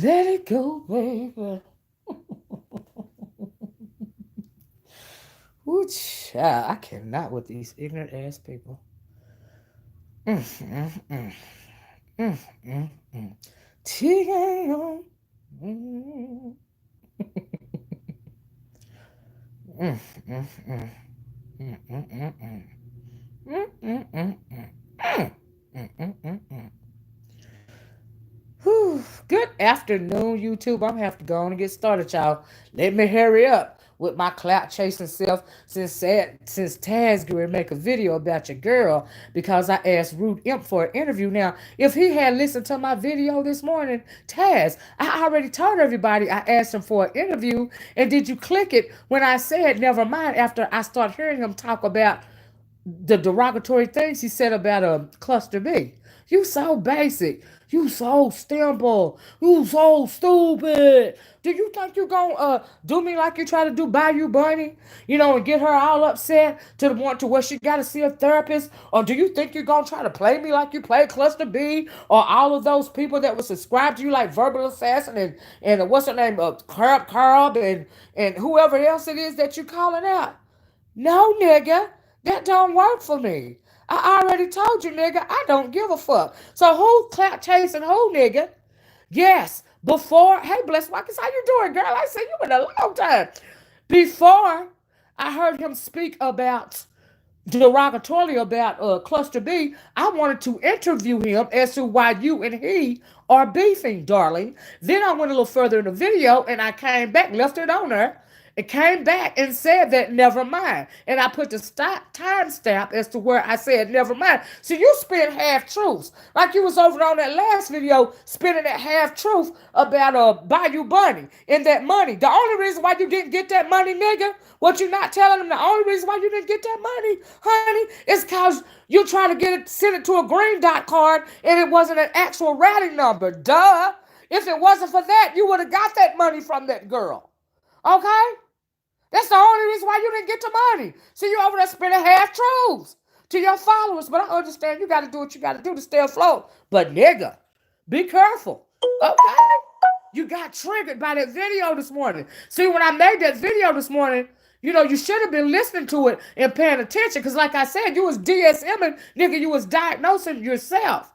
Let it go, baby. Ooh, child, I cannot with these ignorant ass people. Mm, mm, mm, mm, mm, mm. T-A-O. Mm, mm, mm, mm, mm, mm, mm, mm. Mm, mm, mm, mm. Mm, mm, mm, mm, mm. Whew. Good afternoon, YouTube. I'm gonna have to go on and get started, y'all. Let me hurry up with my clout chasing self since Taz going to make a video about your girl because I asked Rude Imp for an interview. Now, if he had listened to my video this morning, Taz, I already told everybody I asked him for an interview, and did you click it when I said never mind after I start hearing him talk about the derogatory things he said about a cluster B? You so basic. You so simple. You so stupid. Do you think you gonna do me like you try to do Bayou Bunny? You know, and get her all upset to the point to where she gotta see a therapist? Or do you think you're gonna try to play me like you played Cluster B or all of those people that would subscribe to you like Verbal Assassin and what's her name? Curb and whoever else it is that you calling out? No, nigga, that don't work for me. I already told you, nigga, I don't give a fuck. So who clap chasing who, nigga? Yes, before, hey, Bless Watkins, how you doing, girl? I see you in a long time. Before I heard him speak about derogatorily about Cluster B, I wanted to interview him as to why you and he are beefing, darling. Then I went a little further in the video and I came back, left it on there. It came back and said that never mind. And I put the time stamp as to where I said never mind. So you spin half truths. Like you was over on that last video spinning that half truth about Bayou Bunny and that money. The only reason why you didn't get that money, nigga, what you not telling them, the only reason why you didn't get that money, honey, is because you try to get it, send it to a green dot card and it wasn't an actual routing number. Duh. If it wasn't for that, you would have got that money from that girl. Okay? That's the only reason why you didn't get the money. See, you over there spending half truths to your followers. But I understand you got to do what you got to do to stay afloat. But nigga, be careful. Okay? You got triggered by that video this morning. See, when I made that video this morning, you know, you should have been listening to it and paying attention. Because like I said, you was DSMing, nigga, you was diagnosing yourself.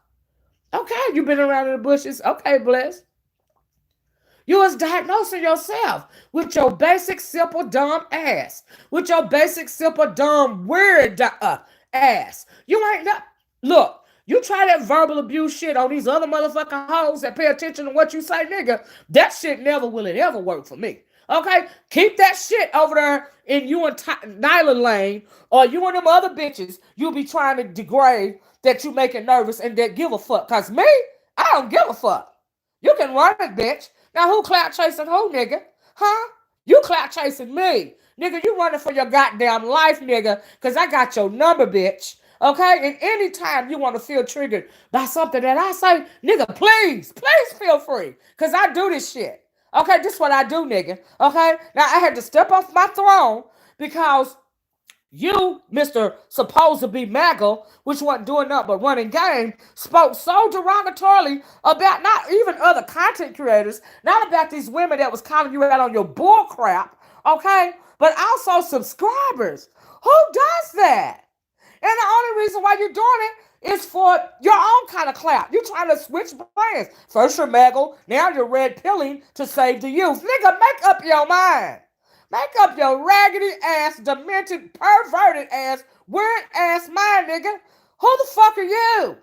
Okay, you been around in the bushes. Okay, bless. You was diagnosing yourself with your basic, simple, dumb ass. With your basic, simple, dumb, weird ass. You ain't not. Look, you try that verbal abuse shit on these other motherfucking hoes that pay attention to what you say, nigga. That shit never will it ever work for me. Okay? Keep that shit over there in you and Nyla Lane or you and them other bitches you be trying to degrade that you making nervous and that give a fuck. Cause me, I don't give a fuck. You can run it, bitch. Now who clout chasing who, nigga? Huh? You clout chasing me. Nigga, you running for your goddamn life, nigga, because I got your number, bitch. Okay? And anytime you want to feel triggered by something that I say, nigga, please feel free. Because I do this shit. Okay? This is what I do, nigga. Okay? Now I had to step off my throne because you, Mr. Supposed to be MAGA, which wasn't doing nothing but running game, spoke so derogatorily about not even other content creators, not about these women that was calling you out on your bull crap, okay? But also subscribers. Who does that? And the only reason why you're doing it is for your own kind of clout. You're trying to switch brands. First you're MAGA, now you're red pilling to save the youth. Nigga, make up your mind. Make up your raggedy ass, demented, perverted ass, weird ass mind, nigga. Who the fuck are you?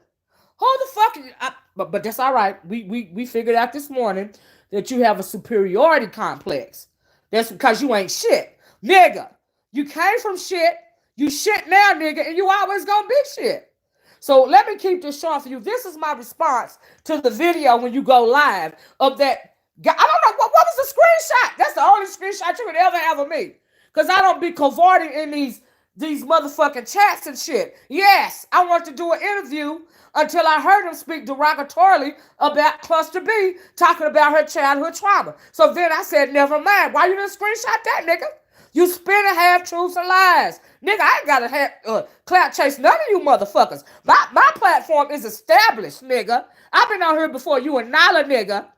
Who the fuck are you? But that's all right. We figured out this morning that you have a superiority complex. That's because you ain't shit. Nigga, you came from shit. You shit now, nigga, and you always gonna be shit. So let me keep this short for you. This is my response to the video when you go live of that. I don't know what was the screenshot. That's the only screenshot you could ever have of me, because I don't be cavorting in these motherfucking chats and shit. Yes, I wanted to do an interview until I heard him speak derogatorily about Cluster B, talking about her childhood trauma. So then I said, never mind. Why you didn't screenshot that, nigga? You spinning half truths and lies. Nigga, I ain't got to have clout chase none of you motherfuckers. My platform is established, nigga. I've been on here before you and Nala, nigga.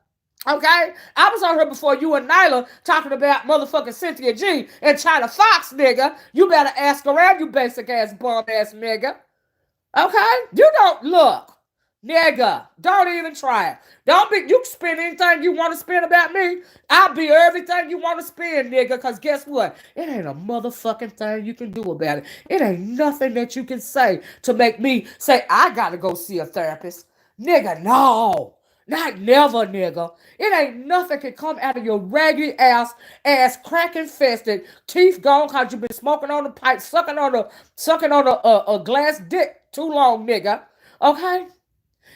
Okay? I was on here before you and Nyla talking about motherfucking Cynthia G and China Fox, nigga. You better ask around, you basic ass bum ass nigga. Okay? You don't look. Nigga, don't even try it. Don't be, you can spend anything you want to spend about me. I'll be everything you want to spend, nigga, because guess what? It ain't a motherfucking thing you can do about it. It ain't nothing that you can say to make me say, I gotta go see a therapist. Nigga, no. Not never, nigga. It ain't nothing can come out of your raggedy ass crack infested, teeth gone cause you been smoking on the pipe, sucking on a glass dick too long, nigga. Okay?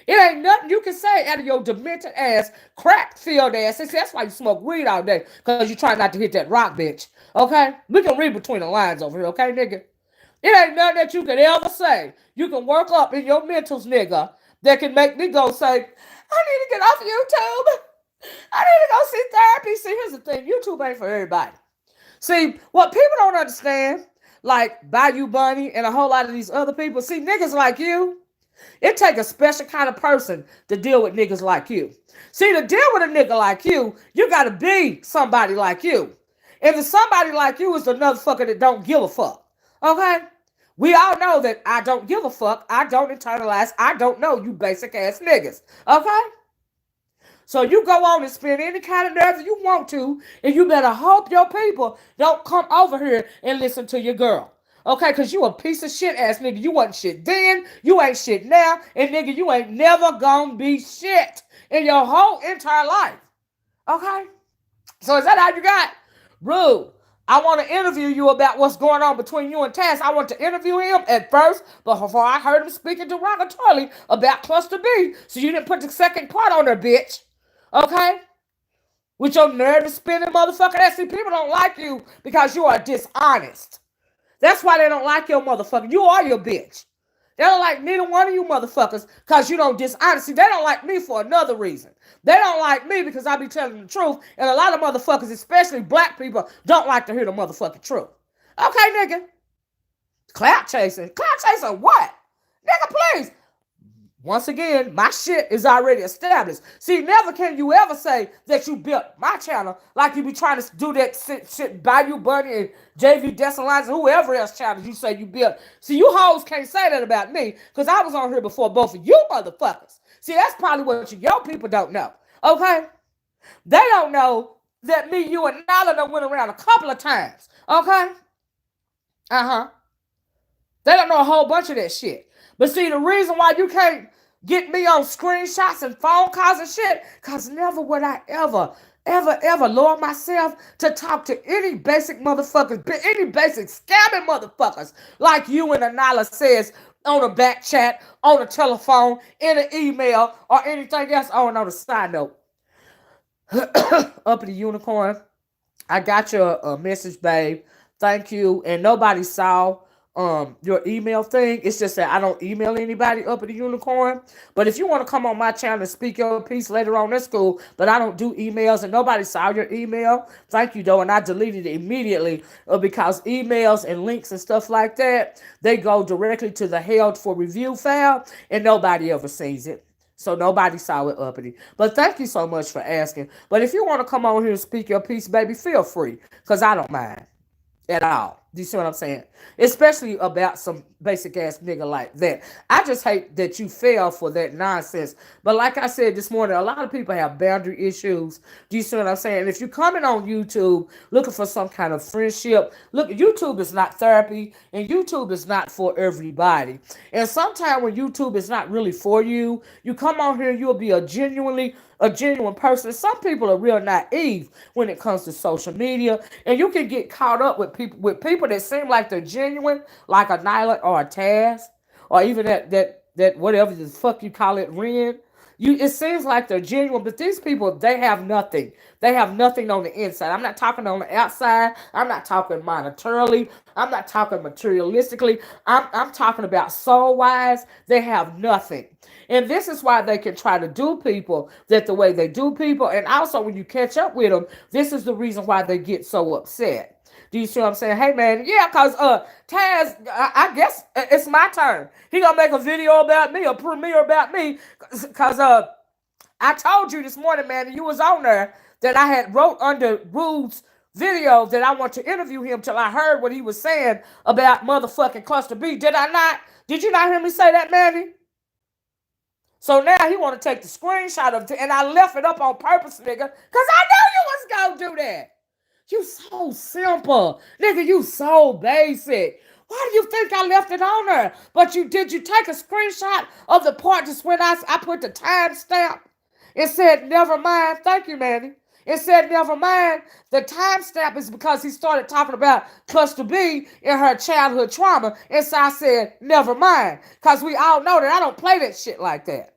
It ain't nothing you can say out of your demented ass, crack filled ass. See, that's why you smoke weed all day, because you try not to hit that rock, bitch. Okay? We can read between the lines over here, okay, nigga? It ain't nothing that you can ever say. You can work up in your mentals, nigga, that can make me go say, I need to get off YouTube. I need to go see therapy. See, here's the thing. YouTube ain't for everybody. See, what people don't understand, like Bayou Bunny and a whole lot of these other people, see, niggas like you, it take a special kind of person to deal with niggas like you. See, to deal with a nigga like you got to be somebody like you. If it's somebody like you, it's another fucker that don't give a fuck. Okay? We all know that I don't give a fuck. I don't internalize. I don't know, you basic ass niggas. Okay? So you go on and spend any kind of nerve you want to, and you better hope your people don't come over here and listen to your girl. Okay, because you a piece of shit ass nigga. You wasn't shit then, you ain't shit now, and nigga, you ain't never gonna be shit in your whole entire life. Okay? So is that all you got? Rude. I want to interview you about what's going on between you and Taz. I want to interview him at first, but before I heard him speaking derogatorily about Cluster B, so you didn't put the second part on there, bitch. Okay? With your nerve spinning motherfucker ass. See, people don't like you because you are dishonest. That's why they don't like your motherfucker. You are your bitch. They don't like neither one of you motherfuckers because you don't dishonest. See, they don't like me for another reason. They don't like me because I be telling the truth, and a lot of motherfuckers, especially black people, don't like to hear the motherfucking truth. Okay, nigga? Clout chasing. Clout chasing what? Nigga, please. Once again, my shit is already established. See, never can you ever say that you built my channel like you be trying to do that shit Bayou Bunny and JV Desalines and whoever else channel you say you built. See, you hoes can't say that about me because I was on here before both of you motherfuckers. See, that's probably what your people don't know. Okay? They don't know that me, you, and Nala done went around a couple of times. Okay? Uh-huh. They don't know a whole bunch of that shit. But see, the reason why you can't get me on screenshots and phone calls and shit, because never would I ever lower myself to talk to any basic motherfuckers, any basic scamming motherfuckers like you and Anila says on a back chat, on a telephone, in an email, or anything else. Oh, and on a side note, Uppity Unicorn, I got your message, babe. Thank you. And nobody saw your email thing. It's just that I don't email anybody up at the unicorn. But if you want to come on my channel and speak your piece later on, that's cool. But I don't do emails, and nobody saw your email. Thank you though, and I deleted it immediately because emails and links and stuff like that, they go directly to the held for review file, and nobody ever sees it. So nobody saw it, uppity. But thank you so much for asking. But if you want to come on here and speak your piece, baby, feel free, because I don't mind at all. Do you see what I'm saying? Especially about some basic ass nigga like that. I just hate that you fell for that nonsense. But like I said this morning, a lot of people have boundary issues. Do you see what I'm saying? If you're coming on YouTube looking for some kind of friendship, look, YouTube is not therapy, and YouTube is not for everybody. And sometimes when YouTube is not really for you, you come on here, you'll be a genuine person. Some people are real naive when it comes to social media, and you can get caught up with people that seem like they're genuine, like a Nyla or a Taz, or even that whatever the fuck you call it, Ren. It seems like they're genuine, but these people, they have nothing. They have nothing on the inside. I'm not talking on the outside. I'm not talking monetarily. I'm not talking materialistically. I'm talking about soul-wise. They have nothing. And this is why they can try to do people that the way they do people. And also when you catch up with them, this is the reason why they get so upset. Do you see what I'm saying? Hey, man, yeah, because Taz, I guess it's my turn. He going to make a video about me, a premiere about me, because I told you this morning, man, and you was on there, that I had wrote under Rude's video that I want to interview him till I heard what he was saying about motherfucking Cluster B. Did I not? Did you not hear me say that, Manny? So now he want to take the screenshot of it, and I left it up on purpose, nigga, because I knew you was going to do that. You so simple. Nigga, you so basic. Why do you think I left it on there? But you did. You take a screenshot of the part just when I put the timestamp? It said, never mind. Thank you, Manny. It said, never mind. The timestamp is because he started talking about Cluster B and her childhood trauma. And so I said, never mind. Because we all know that I don't play that shit like that.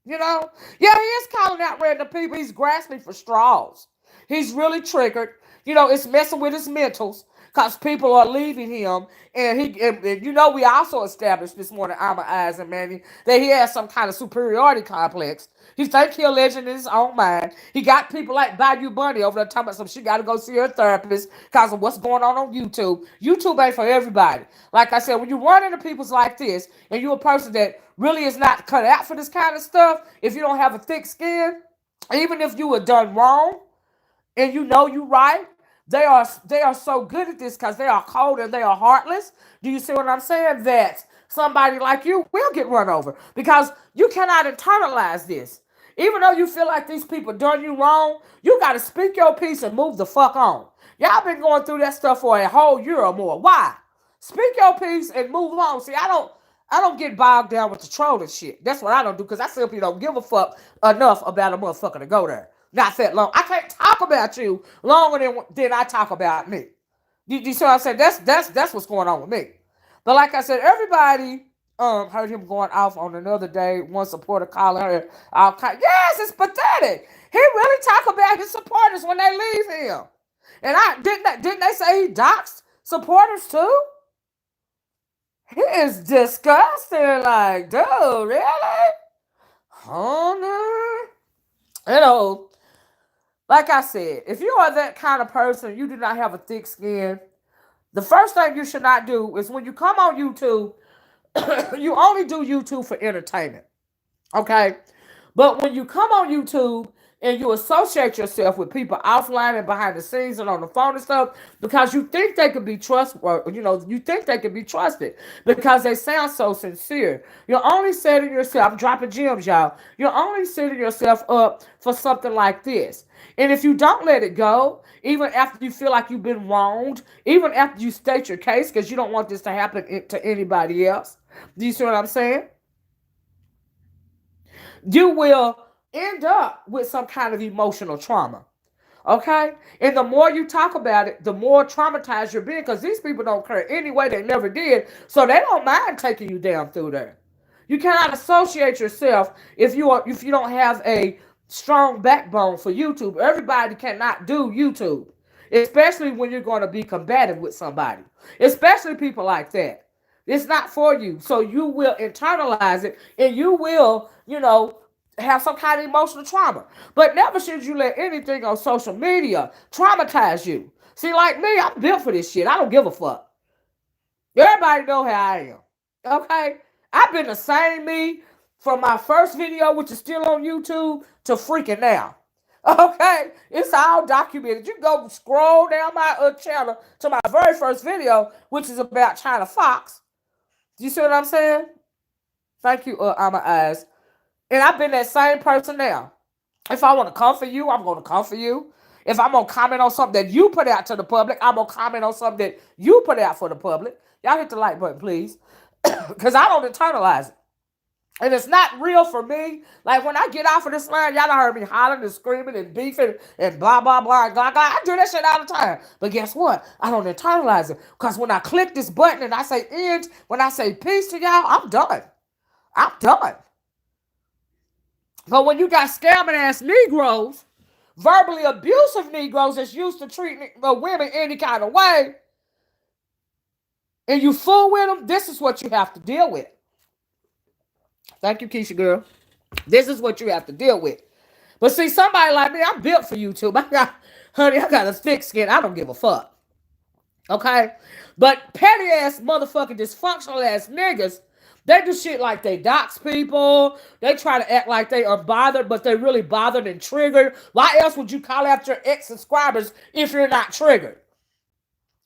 You know? Yeah, he is calling out random people. He's grasping for straws. He's really triggered. You know, it's messing with his mentals because people are leaving him. And you know, we also established this morning, Alma Eyes and Manny, that he has some kind of superiority complex. He thinks he's a legend in his own mind. He got people like Bayou Bunny over there talking about some she got to go see her therapist because of what's going on YouTube. YouTube ain't for everybody. Like I said, when you run into people like this and you're a person that really is not cut out for this kind of stuff, if you don't have a thick skin, even if you were done wrong, and you know you right, they are so good at this because they are cold and they are heartless. Do you see what I'm saying? That somebody like you will get run over because you cannot internalize this. Even though you feel like these people done you wrong, you got to speak your piece and move the fuck on. Y'all been going through that stuff for a whole year or more. Why? Speak your piece and move on. See, I don't get bogged down with the trolling shit. That's what I don't do because I simply don't give a fuck enough about a motherfucker to go there. Not that long. I can't talk about you longer than I talk about me. You see what I'm saying? That's what's going on with me. But like I said, everybody heard him going off on another day. One supporter calling her all kind. Yes, it's pathetic. He really talk about his supporters when they leave him. And didn't they say he doxed supporters too? He is disgusting. Like, dude, really? Oh no. You know. Like I said, if you are that kind of person, you do not have a thick skin, the first thing you should not do is when you come on YouTube, you only do YouTube for entertainment. Okay? But when you come on YouTube and you associate yourself with people offline and behind the scenes and on the phone and stuff, because you think they could be trustworthy, you think they could be trusted because they sound so sincere. You're only setting yourself, I'm dropping gems, y'all. You're only setting yourself up for something like this. And if you don't let it go, even after you feel like you've been wronged, even after you state your case, because you don't want this to happen to anybody else, do you see what I'm saying? You will end up with some kind of emotional trauma. Okay? And the more you talk about it, the more traumatized you're being because these people don't care anyway. They never did. So they don't mind taking you down through there. You cannot associate yourself if you don't have a strong backbone for YouTube. Everybody cannot do YouTube, especially when you're going to be combative with somebody, especially people like that. It's not for you. So you will internalize it and you will, have some kind of emotional trauma. But never should you let anything on social media traumatize you. See, like me, I'm built for this shit. I don't give a fuck. Everybody know how I am. Okay? I've been the same me from my first video, which is still on YouTube, to freaking now. Okay? It's all documented. You can go scroll down my channel to my very first video, which is about China Fox. Do you see what I'm saying? Thank you, Alma Eyes. And I've been that same person now. If I want to come for you, I'm going to come for you. If I'm going to comment on something that you put out to the public, I'm going to comment on something that you put out for the public. Y'all hit the like button, please. Because I don't internalize it. And it's not real for me. Like when I get off of this line, y'all done heard me hollering and screaming and beefing and blah, blah, blah, and blah, blah. I do that shit all the time. But guess what? I don't internalize it. Because when I click this button and I say end, when I say peace to y'all, I'm done. I'm done. But when you got scamming ass Negroes, verbally abusive Negroes that's used to treating women any kind of way, and you fool with them, this is what you have to deal with. Thank you, Keisha girl. This is what you have to deal with. But see, somebody like me, I'm built for YouTube. I got a thick skin. I don't give a fuck. Okay? But petty ass motherfucking dysfunctional ass niggas They do shit like they dox people. They try to act like they are bothered, but they really bothered and triggered. Why else would you call out your ex-subscribers if you're not triggered?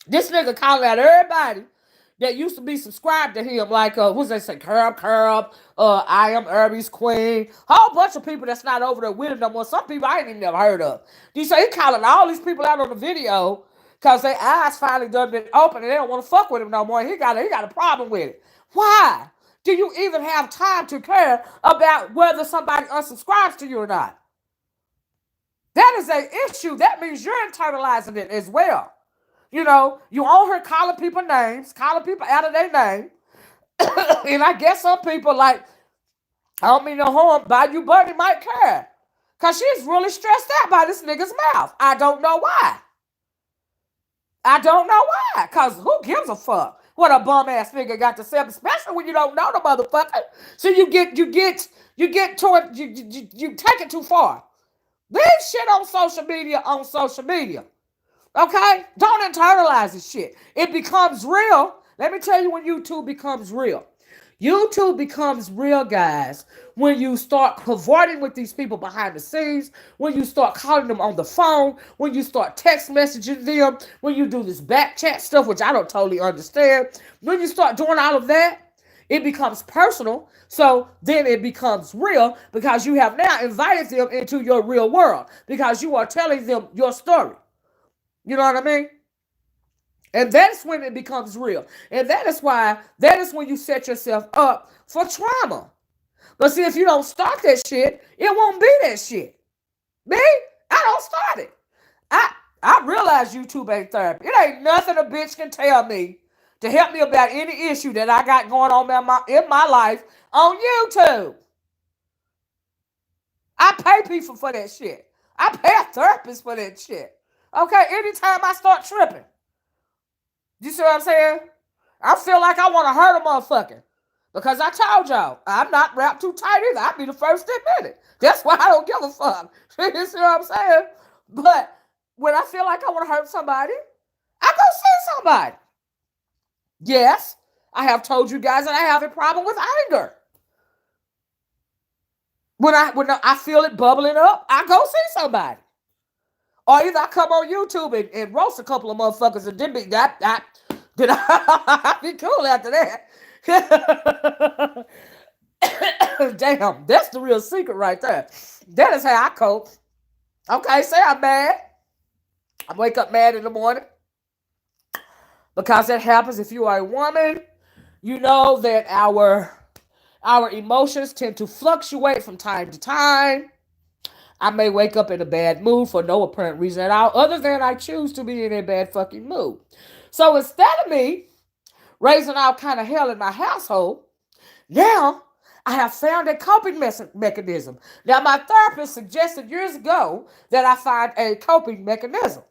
This nigga calling out everybody that used to be subscribed to him, like what's they say, Curb, I am Irby's Queen, whole bunch of people that's not over there with him no more. Some people I ain't even never heard of. You say he calling all these people out on the video because their eyes finally done been open and they don't want to fuck with him no more. And he got a problem with it. Why? Do you even have time to care about whether somebody unsubscribes to you or not? That is an issue. That means you're internalizing it as well. You know, you on her calling people names, calling people out of their name. And I guess some people like, I don't mean no harm, by you buddy might care. Because she's really stressed out by this nigga's mouth. I don't know why. I don't know why. Because who gives a fuck what a bum ass nigga got to say, especially when you don't know the motherfucker. So you take it too far. Leave shit on social media. Okay? Don't internalize this shit. It becomes real. Let me tell you when YouTube becomes real. YouTube becomes real, guys, when you start cavorting with these people behind the scenes, when you start calling them on the phone, when you start text messaging them, when you do this back chat stuff, which I don't totally understand. When you start doing all of that, it becomes personal. So then it becomes real because you have now invited them into your real world because you are telling them your story. You know what I mean? And that's when it becomes real. And that is when you set yourself up for trauma. But see, if you don't start that shit, it won't be that shit. Me? I don't start it. I realize YouTube ain't therapy. It ain't nothing a bitch can tell me to help me about any issue that I got going on in my life on YouTube. I pay people for that shit. I pay a therapist for that shit. Okay, anytime I start tripping. You see what I'm saying? I feel like I want to hurt a motherfucker. Because I told y'all, I'm not wrapped too tight either. I'll be the first to admit it. That's why I don't give a fuck. You see what I'm saying? But when I feel like I want to hurt somebody, I go see somebody. Yes, I have told you guys that I have a problem with anger. When I feel it bubbling up, I go see somebody. Or either I come on YouTube and roast a couple of motherfuckers and then I'll be cool after that. Damn, that's the real secret right there. That is how I cope. Okay, say I'm mad. I wake up mad in the morning. Because that happens if you are a woman. You know that our emotions tend to fluctuate from time to time. I may wake up in a bad mood for no apparent reason at all, other than I choose to be in a bad fucking mood. So instead of me raising all kind of hell in my household, now I have found a coping mechanism. Now my therapist suggested years ago that I find a coping mechanism.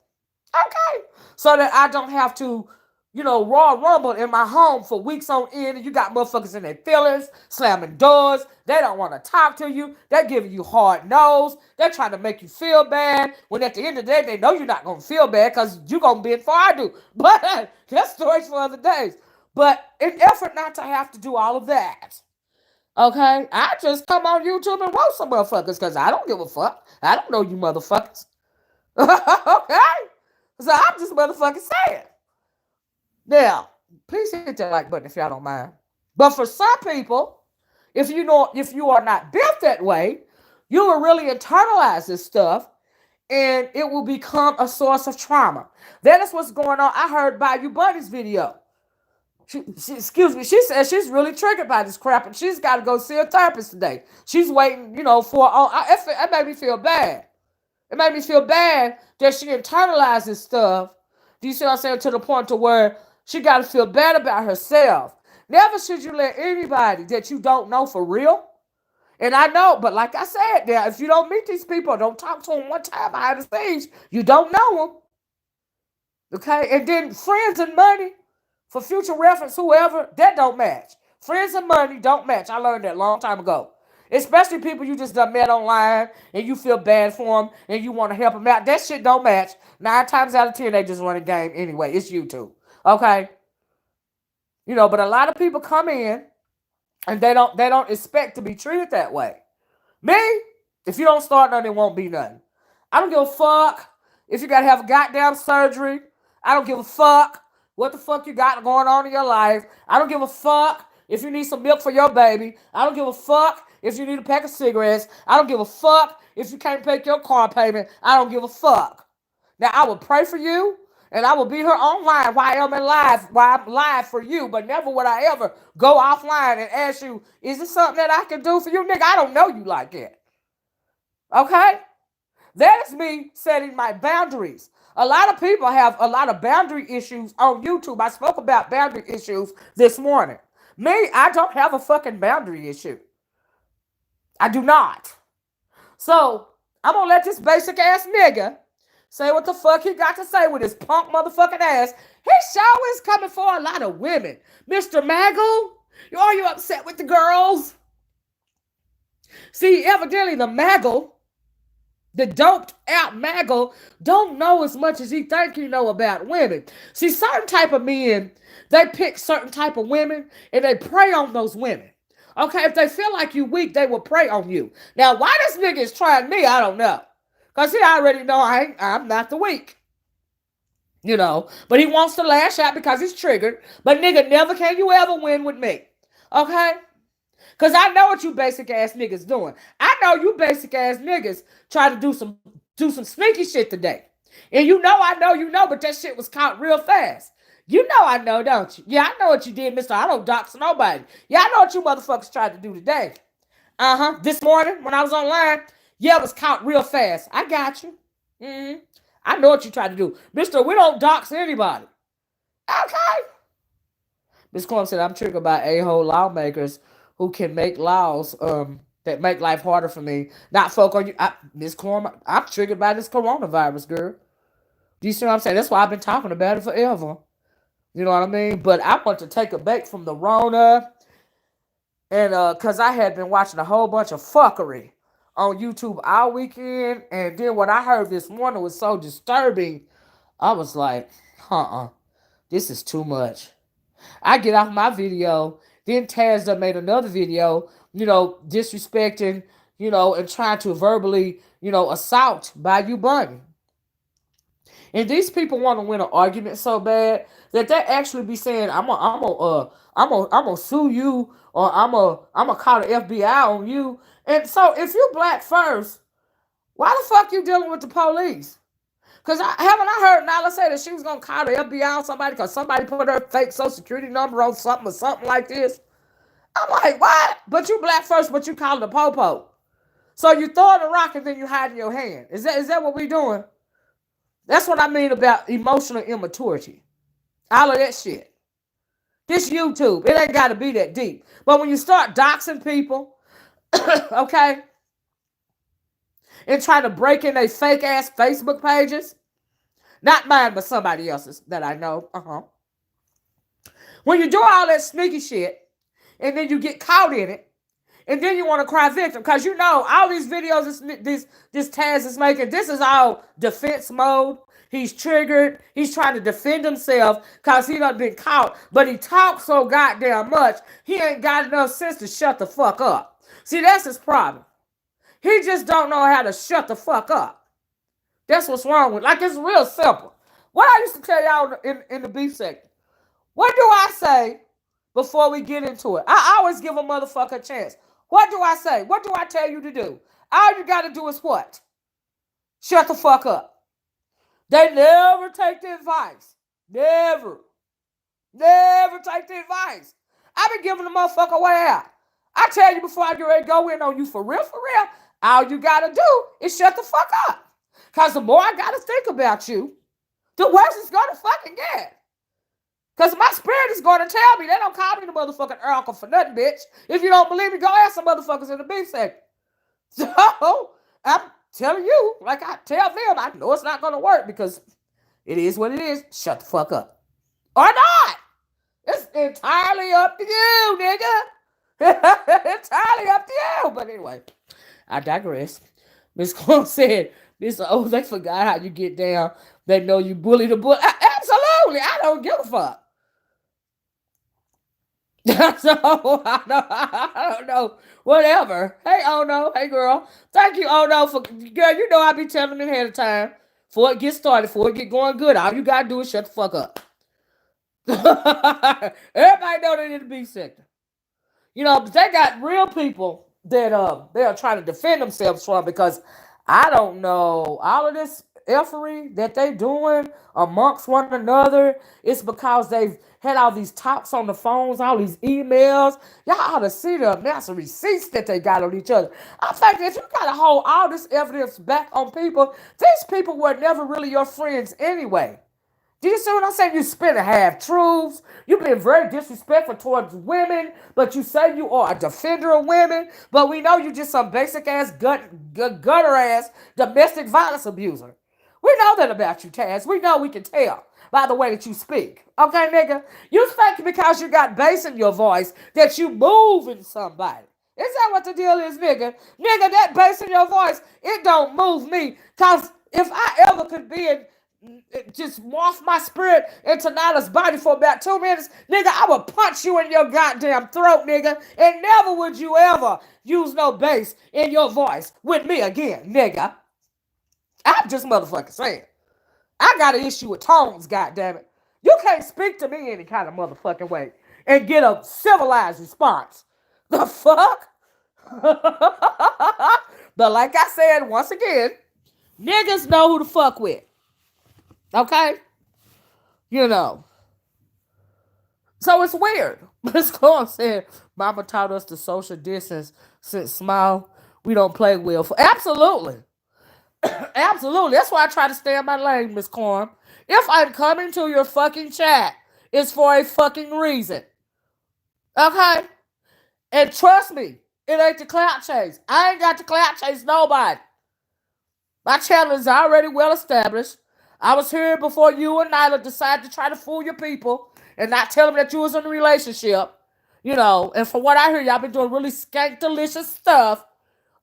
Okay. So that I don't have to, raw rumble in my home for weeks on end, and you got motherfuckers in their feelings, slamming doors. They don't want to talk to you. They're giving you hard nose. They're trying to make you feel bad. When at the end of the day, they know you're not going to feel bad because you're going to be before I do. But that's stories for other days. But in effort not to have to do all of that, okay, I just come on YouTube and roast some motherfuckers because I don't give a fuck. I don't know you motherfuckers. Okay? So I'm just motherfucking saying. Now, please hit that like button if y'all don't mind. But for some people, if you are not built that way, you will really internalize this stuff and it will become a source of trauma. That is what's going on. I heard Bayou Bunny's video. She says she's really triggered by this crap and she's got to go see a therapist today. She's waiting, it made me feel bad. It made me feel bad that she internalized this stuff. Do you see what I'm saying? To the point to where she got to feel bad about herself. Never should you let anybody that you don't know for real. And I know, but like I said, now if you don't meet these people, don't talk to them one time behind the scenes, you don't know them. Okay? And then friends and money, for future reference, whoever, that don't match. Friends and money don't match. I learned that a long time ago. Especially people you just done met online and you feel bad for them and you want to help them out. That shit don't match. 9 times out of 10, they just run a game anyway. It's YouTube. Okay? But a lot of people come in And they don't expect to be treated that way. Me, if you don't start nothing, it won't be nothing. I don't give a fuck if you gotta have a goddamn surgery. I don't give a fuck what the fuck you got going on in your life. I don't give a fuck if you need some milk for your baby. I don't give a fuck if you need a pack of cigarettes. I don't give a fuck if you can't pay your car payment. I don't give a fuck. Now I will pray for you, and I will be here online while I'm live, while I'm live for you. But never would I ever go offline and ask you, is this something that I can do for you, nigga? I don't know you like that. Okay? That is me setting my boundaries. A lot of people have a lot of boundary issues on YouTube. I spoke about boundary issues this morning. Me, I don't have a fucking boundary issue. I do not. So, I'm gonna let this basic ass nigga say what the fuck he got to say with his punk motherfucking ass. His show is coming for a lot of women. Mr. Maggle, are you upset with the girls? See, evidently the Maggle, the doped out Maggle, don't know as much as he think he know about women. See, certain type of men, they pick certain type of women and they prey on those women. Okay, if they feel like you weak, they will prey on you. Now, why this nigga is trying me, I don't know. Because he already know I'm not the weak. You know, but he wants to lash out because he's triggered. But nigga, never can you ever win with me. Okay? Because I know what you basic ass niggas doing. I know you basic ass niggas try to do some sneaky shit today. And I know you know, but that shit was caught real fast. You know I know, don't you? Yeah, I know what you did, mister. I don't dox nobody. Yeah, I know what you motherfuckers tried to do today. This morning when I was online, yeah, it was caught real fast. I got you. I know what you tried to do. Mister, we don't dox anybody. Okay. Ms. Corm said, I'm triggered by a-hole lawmakers who can make laws that make life harder for me. Not folk on you. Ms. Corm, I'm triggered by this coronavirus, girl. Do you see what I'm saying? That's why I've been talking about it forever. You know what I mean? But I want to take a break from the Rona. And because I had been watching a whole bunch of fuckery on YouTube all weekend. And then what I heard this morning was so disturbing. I was like, this is too much. I get off my video. Then Taz done made another video, disrespecting, and trying to verbally, assault Bayou Bunny. And these people want to win an argument so bad that they actually be saying, I'm gonna sue you, or I'm gonna call the FBI on you. And so if you black first, why the fuck you dealing with the police? Because haven't I heard Nala say that she was going to call the FBI on somebody because somebody put her fake social security number on something or something like this? I'm like, what? But you black first, but you call it a popo. So you throw the rock and then you hide in your hand. Is that what we doing? That's what I mean about emotional immaturity. All of that shit. This YouTube, it ain't got to be that deep. But when you start doxing people, okay, and trying to break in their fake ass Facebook pages, not mine, but somebody else's that I know. When you do all that sneaky shit, and then you get caught in it, and then you want to cry victim, because all these videos this Taz is making, this is all defense mode. He's triggered. He's trying to defend himself because he done been caught. But he talks so goddamn much, he ain't got enough sense to shut the fuck up. See, that's his problem. He just don't know how to shut the fuck up. That's what's wrong with it. Like, it's real simple. What I used to tell y'all in the beef section. What do I say before we get into it? I always give a motherfucker a chance. What do I say? What do I tell you to do? All you got to do is what? Shut the fuck up. They never take the advice. Never. Never take the advice. I been giving the motherfucker way out. I tell you before I get ready to go in on you for real, all you got to do is shut the fuck up. Because the more I got to think about you, the worse it's going to fucking get. Because my spirit is going to tell me, they don't call me the motherfucking oracle for nothing, bitch. If you don't believe me, go ask some motherfuckers in the beef section. So, I'm telling you, like I tell them, I know it's not going to work because it is what it is. Shut the fuck up. Or not. It's entirely up to you, nigga. Entirely up to you. But anyway, I digress. Miss Clout said, they forgot how you get down. They know you bully the bully. Absolutely. I don't give a fuck. So I don't know. Whatever. Hey, oh no. Hey, girl. Thank you, oh no, for girl. You know I be telling them ahead of time before it gets started, before it get going good. All you gotta do is shut the fuck up. Everybody know they in the B sector. You know, but they got real people that they are trying to defend themselves from because I don't know all of this effery that they doing amongst one another. It's because they've had all these talks on the phones, all these emails. Y'all ought to see the amounts of receipts that they got on each other. I think if you got to hold all this evidence back on people, these people were never really your friends anyway. Do you see what I'm saying? You spit a half truths. You've been very disrespectful towards women, but you say you are a defender of women, but we know you just some basic ass gutter ass domestic violence abuser. We know that about you, Taz. We know we can tell by the way that you speak. Okay, nigga? You think because you got bass in your voice that you moving somebody. Is that what the deal is, nigga? Nigga, that bass in your voice, it don't move me. Cause if I ever could be in just morph my spirit into Nyla's body for about 2 minutes, nigga, I would punch you in your goddamn throat, nigga, and never would you ever use no bass in your voice with me again, nigga. I'm just motherfucking saying. I got an issue with tones, goddammit. You can't speak to me any kind of motherfucking way and get a civilized response. The fuck? But like I said, once again, niggas know who to fuck with. Okay? You know. So it's weird. Miss Corn said, Mama taught us to social distance since small. We don't play well. Absolutely. Absolutely. That's why I try to stay in my lane, Miss Corn. If I'm coming to your fucking chat, it's for a fucking reason. Okay? And trust me, it ain't the clout chase. I ain't got to clout chase nobody. My channel is already well established. I was here before you and Nyla decided to try to fool your people and not tell them that you was in a relationship. You know, and from what I hear, y'all been doing really skank delicious stuff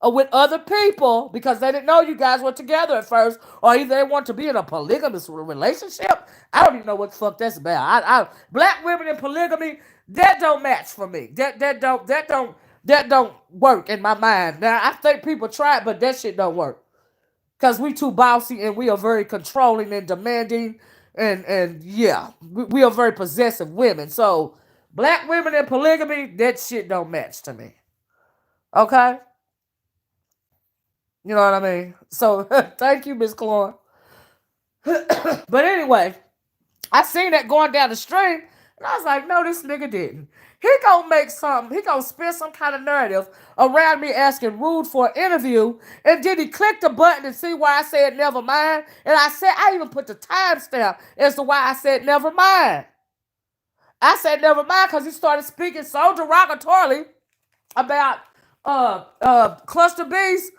with other people because they didn't know you guys were together at first, or either they want to be in a polygamous relationship. I don't even know what the fuck that's about. Black women in polygamy, that don't match for me. That don't work in my mind. Now I think people try it, but that shit don't work. Because we too bossy and we are very controlling and demanding. And yeah, we are very possessive women. So black women in polygamy, that shit don't match to me. Okay? You know what I mean? So thank you, Miss Clore. But anyway, I seen that going down the stream, and I was like, no, this nigga didn't. He gonna spin some kind of narrative around me asking Rude for an interview, and then he clicked the button and see why I said never mind. And I even put the timestamp as to why I said never mind. I said never mind because he started speaking so derogatorily about Cluster B's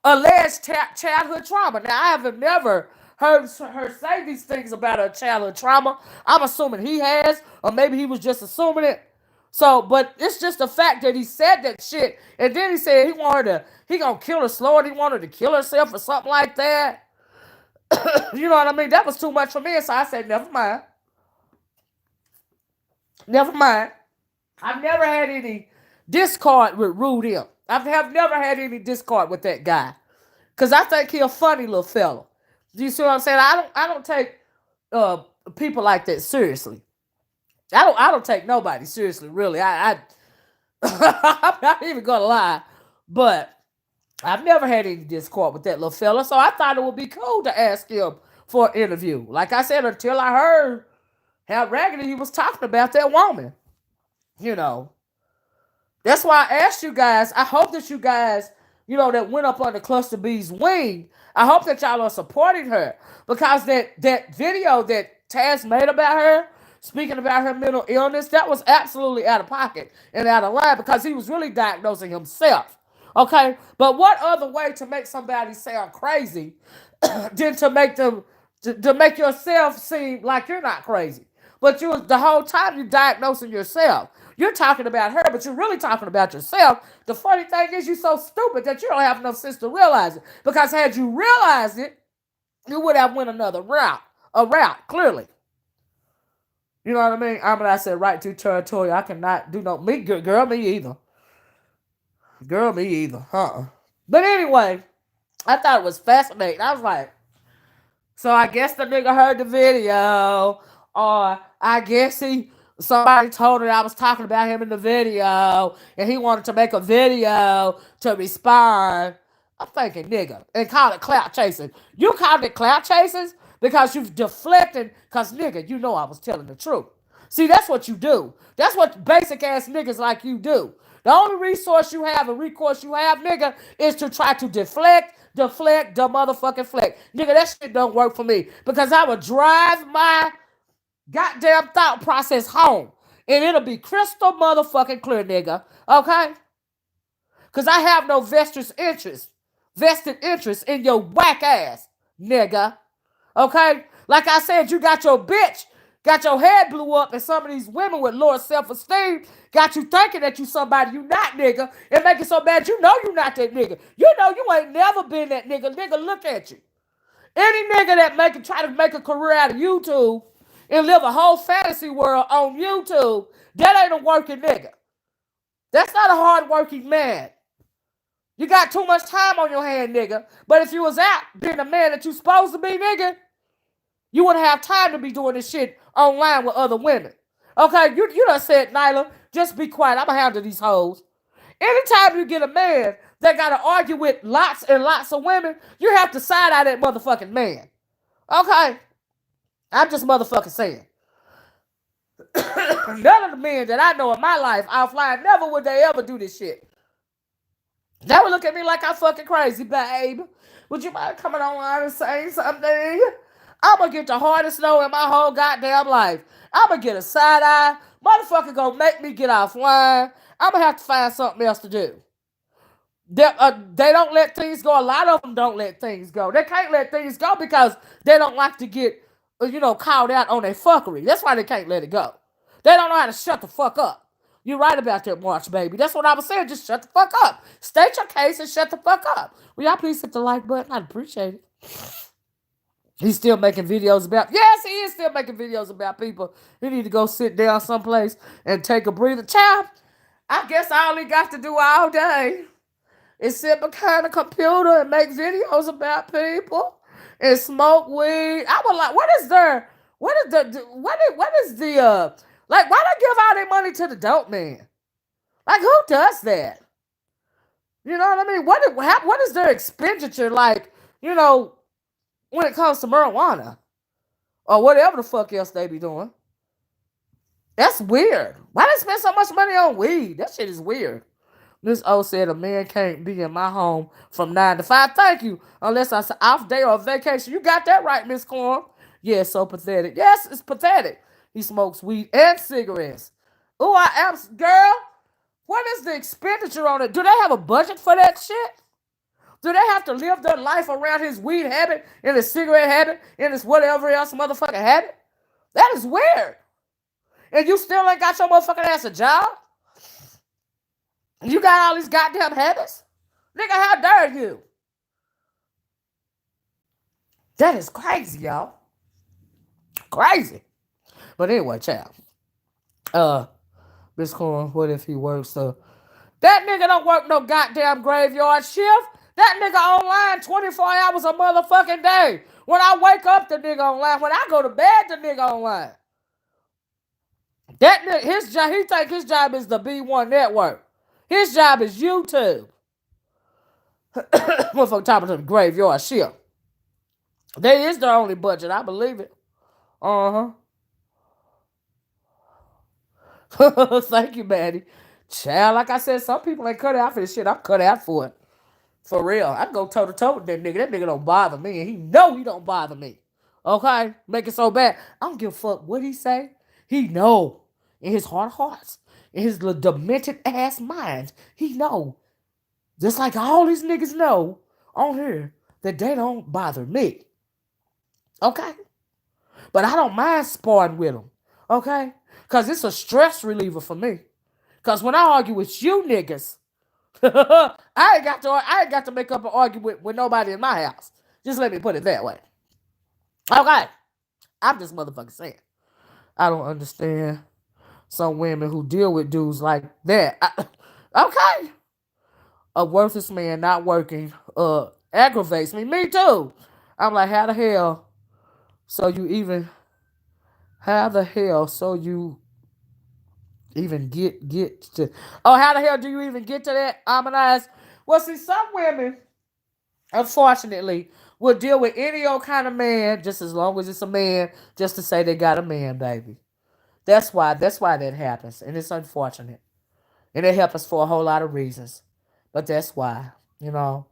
alleged childhood trauma. Now, I have never heard her say these things about her childhood trauma. I'm assuming he has, or maybe he was just assuming it. So, but it's just the fact that he said that shit, and then he said he gonna kill her slower than he wanted to kill herself or something like that. You know what I mean? That was too much for me, so I said, never mind. Never mind. I've never had any discord with Rude M. I have never had any discord with that guy. Cause I think he a funny little fella. Do you see what I'm saying? I don't take people like that seriously. I don't take nobody seriously, really. I'm not even gonna lie. But I've never had any discord with that little fella. So I thought it would be cool to ask him for an interview. Like I said, until I heard how raggedy he was talking about that woman. You know. That's why I asked you guys. I hope that you guys, that went up under Cluster B's wing, I hope that y'all are supporting her. Because that video that Taz made about her, speaking about her mental illness, that was absolutely out of pocket and out of line because he was really diagnosing himself. Okay? But what other way to make somebody sound crazy than to make them to make yourself seem like you're not crazy? But the whole time you're diagnosing yourself. You're talking about her, but you're really talking about yourself. The funny thing is you're so stupid that you don't have enough sense to realize it. Because had you realized it, you would have went another route. A route, clearly. You know what I mean? I said right to territory. I cannot do no me girl me either. Girl me either. But anyway, I thought it was fascinating. I was like, so I guess the nigga heard the video, or I guess somebody told her I was talking about him in the video, and he wanted to make a video to respond. I'm thinking, nigga, and call it clout chasing. You called it clout chasing because you've deflected, because nigga, you know I was telling the truth. See, that's what you do. That's what basic ass niggas like you do. The only resource you have and recourse you have, nigga, is to try to deflect the motherfucking fleck. Nigga, that shit don't work for me. Because I would drive my goddamn thought process home. And it'll be crystal motherfucking clear, nigga. Okay? Because I have no vested interest in your whack ass, nigga. Okay? Like I said, you got your bitch, got your head blew up, and some of these women with lower self-esteem got you thinking that you somebody you not, nigga, and make it so bad you know you not that nigga. You know you ain't never been that nigga. Nigga, look at you. Any nigga that try to make a career out of YouTube and live a whole fantasy world on YouTube, that ain't a working nigga. That's not a hard-working man. You got too much time on your hand, nigga. But if you was out being the man that you supposed to be, nigga, you wouldn't have time to be doing this shit online with other women. Okay, you done said, Nyla, just be quiet. I'm going to handle these hoes. Anytime you get a man that got to argue with lots and lots of women, you have to side eye that motherfucking man. Okay? I'm just motherfucking saying. None of the men that I know in my life offline, never would they ever do this shit. They would look at me like I'm fucking crazy, babe. Would you mind coming online and saying something? I'm gonna get the hardest no in my whole goddamn life. I'm gonna get a side eye. Motherfucker gonna make me get offline. I'm gonna have to find something else to do. They don't let things go. A lot of them don't let things go. They can't let things go because they don't like to get, called out on their fuckery. That's why they can't let it go. They don't know how to shut the fuck up. You're right about that, March, baby. That's what I was saying. Just shut the fuck up. State your case and shut the fuck up. Will y'all please hit the like button? I'd appreciate it. He's still making videos about... Yes, he is still making videos about people. He need to go sit down someplace and take a breather. Child, I guess all he got to do all day is sit behind a computer and make videos about people and smoke weed. I would like... What is the... Like, why they give all their money to the dope man? Like, who does that? You know what I mean? What is their expenditure like, when it comes to marijuana? Or whatever the fuck else they be doing. That's weird. Why they spend so much money on weed? That shit is weird. Miss O said a man can't be in my home from 9 to 5. Thank you. Unless it's an off day or vacation. You got that right, Miss Corn. Yeah, so pathetic. Yes, it's pathetic. He smokes weed and cigarettes. Oh, I am, girl. What is the expenditure on it? Do they have a budget for that shit? Do they have to live their life around his weed habit and his cigarette habit and his whatever else motherfucking habit? That is weird. And you still ain't got your motherfucking ass a job? You got all these goddamn habits? Nigga, how dare you? That is crazy, y'all. Crazy. But anyway, child. Miss Corn, what if he works that nigga don't work no goddamn graveyard shift. That nigga online 24 hours a motherfucking day. When I wake up, the nigga online. When I go to bed, the nigga online. That nigga, his job, he think his job is the B1 network. His job is YouTube. Motherfucker top of the graveyard shift. That is their only budget. I believe it. Thank you, Maddie. Child, like I said, some people ain't cut out for this shit. I'm cut out for it. For real. I can go toe to toe with that nigga. That nigga don't bother me. And he know he don't bother me. Okay? Make it so bad. I don't give a fuck what he say. He know. In his heart of hearts. In his little demented ass mind. He know. Just like all these niggas know on here that they don't bother me. Okay? But I don't mind sparring with them. Okay? Because it's a stress reliever for me. Because when I argue with you niggas, I ain't got to make up an argument with nobody in my house. Just let me put it that way. Okay. I'm just motherfucking saying. I don't understand some women who deal with dudes like that. Okay. A worthless man not working aggravates me. Me too. I'm like, so you even how the hell so you even get to how the hell do you even get to that harmonized? Well, see, some women, unfortunately, will deal with any old kind of man just as long as it's a man, just to say they got a man, baby. That's why that happens. And it's unfortunate. And it happens for a whole lot of reasons. But that's why, you know.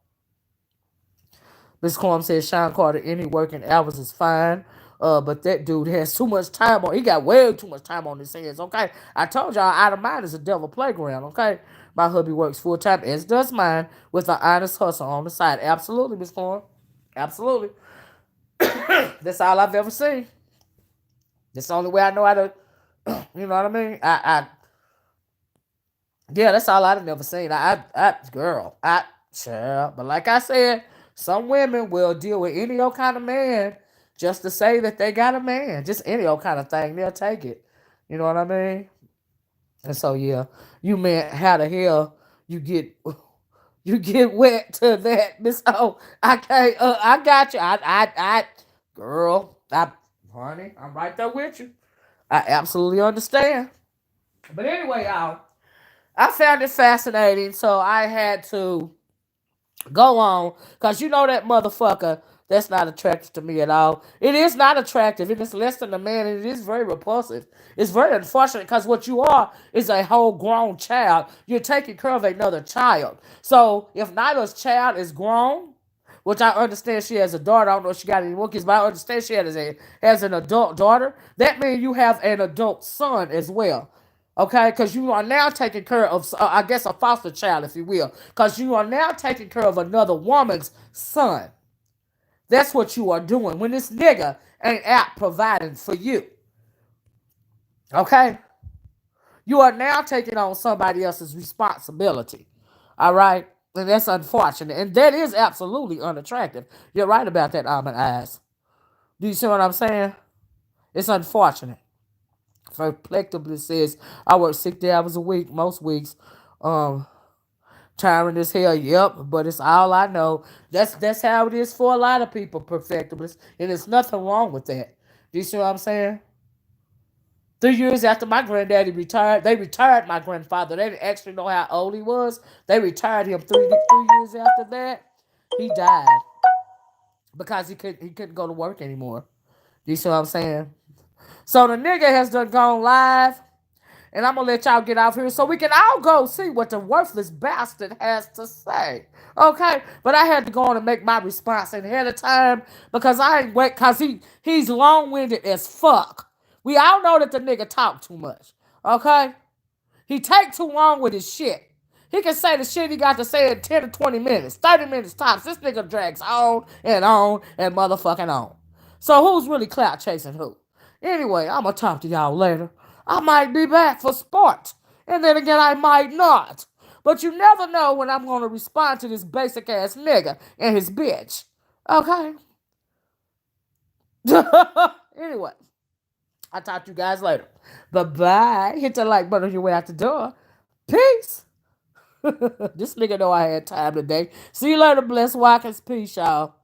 Miss Corm says Sean Carter any working hours is fine. But that dude has too much time on. He got way too much time on his hands. Okay, I told y'all, out of mind is a devil playground. Okay, my hubby works full time, as does mine, with an honest hustle on the side. Absolutely, Miss Corm. Absolutely. That's all I've ever seen. That's the only way I know how to. You know what I mean? Yeah, that's all I've never seen. Girl, child. But like I said, some women will deal with any old kind of man just to say that they got a man. Just any old kind of thing, they'll take it. You know what I mean? And so yeah, you man, how the hell you get you get wet to that, Miss? Oh, I can't. I got you. Girl, honey, I'm right there with you. I absolutely understand. But anyway, y'all. I found it fascinating, so I had to go on because you know that motherfucker. That's not attractive to me at all. It is not attractive. It is less than a man, and it is very repulsive. It's very unfortunate because what you are is a whole grown child. You're taking care of another child. So if Nyla's child is grown, which I understand she has a daughter. I don't know if she got any more kids, but I understand she has an adult daughter. That means you have an adult son as well. Okay, because you are now taking care of, I guess, a foster child, if you will, because you are now taking care of another woman's son. That's what you are doing when this nigga ain't out providing for you. Okay, you are now taking on somebody else's responsibility. All right, and that's unfortunate, and that is absolutely unattractive. You're right about that, almond eyes. Do you see what I'm saying? It's unfortunate. Reflectively says, I work 60 hours a week, most weeks. Um, Tiring as hell, yep, but it's all I know. That's how it is for a lot of people, perfectiblists, and there's nothing wrong with that. Do you see what I'm saying? 3 years after my granddaddy retired, they retired my grandfather. They didn't actually know how old he was. They retired him 3 years after that. He died because he couldn't go to work anymore. Do you see what I'm saying? So the nigga has done gone live. And I'm gonna let y'all get out here so we can all go see what the worthless bastard has to say. Okay? But I had to go on and make my response ahead of time because I ain't wait because he's long-winded as fuck. We all know that the nigga talk too much. Okay? He take too long with his shit. He can say the shit he got to say in 10 to 20 minutes, 30 minutes tops. This nigga drags on and motherfucking on. So who's really clout chasing who? Anyway, I'm going to talk to y'all later. I might be back for sport. And then again, I might not. But you never know when I'm going to respond to this basic ass nigga and his bitch. Okay? Anyway, I'll talk to you guys later. Bye-bye. Hit the like button on your way out the door. Peace. This nigga know I had time today. See you later, Bless Watkins. Peace, y'all.